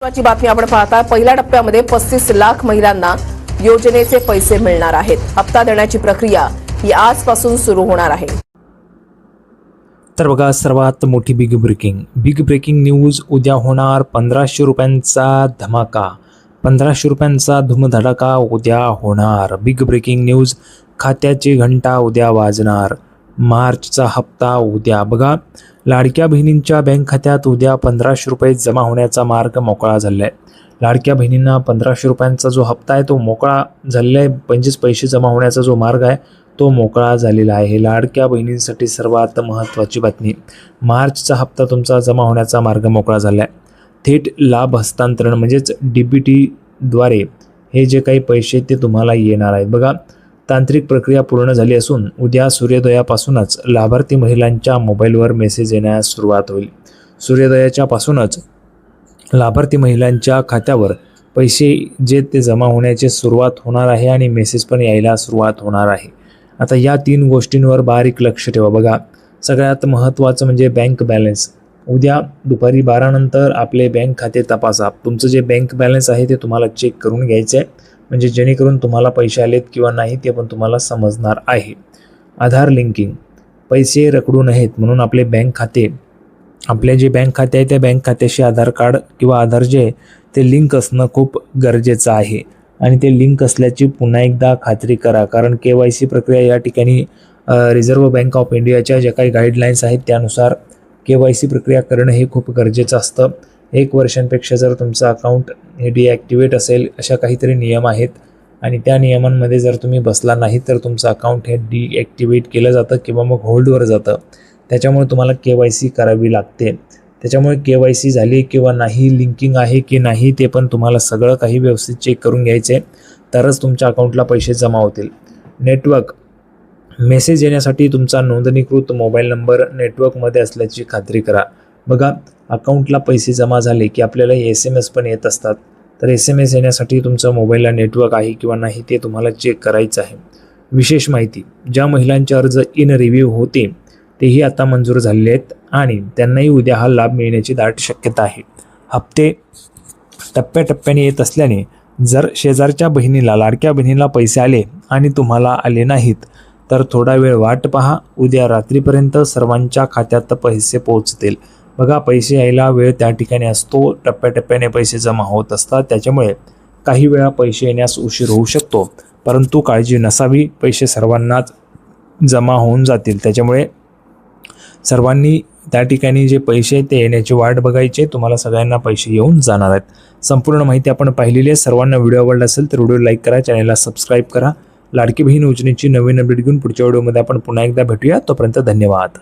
महत्त्वाची बातमी आपण पाहता पहिल्या टप्प्यामध्ये 35 लाख महिलांना योजनेचे पैसे मिळणार आहेत। हप्ता देण्याची प्रक्रिया ही आजपासून सुरू होणार आहे। तर बघा, सर्वात मोठी बिग ब्रेकिंग न्यूज उद्या होणार। 1500 रुपयांचा धमाका, 1500 रुपयांचा धूमधडाका उद्या होणार। बिग ब्रेकिंग न्यूज, खात्याची घंटा उद्या वाजणार। मार्चचा हप्ता उद्या। बघा, लाडक्या बहिणींच्या बँक खात्यात उद्या 1500 रुपये जमा होण्याचा मार्ग मोकळा झाला आहे। लाडक्या बहिणींना 1500 रुपयांचा जो हप्ता आहे तो मोकळा झालेला आहे। म्हणजेच पैसे जमा होण्याचा जो मार्ग आहे तो मोकळा झालेला आहे। लाडक्या बहिणींसाठी सर्वात महत्त्वाची बातमी, मार्चचा हप्ता तुमचा जमा होण्याचा मार्ग मोकळा झाला आहे। थेट लाभ हस्तांतरण म्हणजेच DBTद्वारे हे जे काही पैसे ते तुम्हाला येणार आहेत। बघा, तांत्रिक प्रक्रिया पूर्ण झाली असून उद्या सूर्योदयापासूनच लाभार्थी महिलांच्या मोबाईलवर मेसेज येण्यास सुरुवात होईल। सूर्योदयाच्या पासूनच लाभार्थी महिलांच्या खात्यावर पैसे जे ते जमा होण्याची सुरुवात होणार आहे आणि मेसेज पण यायला सुरुवात होणार आहे। आता या 3 गोष्टींवर बारीक लक्ष ठेवा। बघा, सगळ्यात महत्त्वाचं म्हणजे बँक बॅलन्स। उद्या दुपारी 12 नंतर आपले बँक खाते तपासा। तुमचं जे बँक बॅलन्स आहे ते तुम्हाला चेक करून घ्यायचं आहे, म्हणजे जेणेकरून तुम्हाला पैसे आलेत किंवा नाही ते पण तुम्हाला समजणार आहे। आधार लिंकिंग, पैसे रखडू नयेत म्हणून आपले बँक खाते, आपले जे बँक खाते आहे त्या बँक खात्याशी आधार कार्ड किंवा आधार जे आहे ते लिंक असणं खूप गरजेचं आहे। आणि ते लिंक असल्याची पुन्हा एकदा खात्री करा, कारण KYC प्रक्रिया या ठिकाणी रिझर्व्ह बँक ऑफ इंडियाच्या ज्या काही गाईडलाईन्स आहेत त्यानुसार KYC प्रक्रिया करणं हे खूप गरजेचं असतं। 1 वर्षांपेक्षा जर तुमचं अकाउंट हे डिॲक्टिवेट असेल अशा काहीतरी नियम आहेत आणि त्या नियमांमध्ये जर तुम्ही बसला नाही तर तुमचं अकाउंट हे डिॲक्टिवेट केलं जातं किंवा मग होल्डवर जातं। त्याच्यामुळे तुम्हाला KYC करावी लागते। त्याच्यामुळे KYC झाली किंवा नाही, लिंकिंग आहे की नाही ते पण तुम्हाला सगळं काही व्यवस्थित चेक करून घ्यायचे, तरच तुमच्या अकाउंटला पैसे जमा होतील। नेटवर्क, मेसेज येण्यासाठी तुमचा नोंदणीकृत मोबाईल नंबर नेटवर्कमध्ये असल्याची खात्री करा। बघा, अकाउंटला पैसे जमा झाले की आपल्याला SMS पण येत असतात, तर SMS येण्यासाठी तुमचा मोबाईलला नेटवर्क आहे किंवा नाही ते तुम्हाला चेक करायचं आहे। विशेष माहिती, ज्या महिलांचे अर्ज इन रिव्ह्यू होते तेही आता मंजूर झालेले आहेत आणि त्यांनाही उद्या हा लाभ मिळण्याची दाट शक्यता आहे। हप्ते टप्प्याटप्प्याने येत असल्याने जर शेजारच्या बहिणीला, लाडक्या बहिणीला पैसे आले आणि तुम्हाला आले नाहीत तर थोडा वेळ वाट पहा। उद्या रात्रीपर्यंत सर्वांच्या खात्यात पैसे पोहोचतील। बघा, पैसे यायला वेळ त्या ठिकाणी असतो, टप्प्याटप्प्याने पैसे जमा होत असतात, त्याच्यामुळे काही वेळा पैसे येण्यास उशीर होऊ शकतो, परंतु काळजी नसावी, पैसे सर्वांनाच जमा होऊन जातील। त्याच्यामुळे सर्वांनी त्या ठिकाणी जे पैसे ते येण्याची वाट बघायची, तुम्हाला सगळ्यांना पैसे येऊन जाणार आहेत। संपूर्ण माहिती आपण पाहिलेली आहे। सर्वांना व्हिडिओ आवडला असेल तर व्हिडिओ लाईक करा, चॅनलला सबस्क्राईब करा। लाडकी बहीण योजनेची नवीन अपडेट घेऊन पुढच्या व्हिडिओमध्ये आपण पुन्हा एकदा भेटूया। तोपर्यंत धन्यवाद।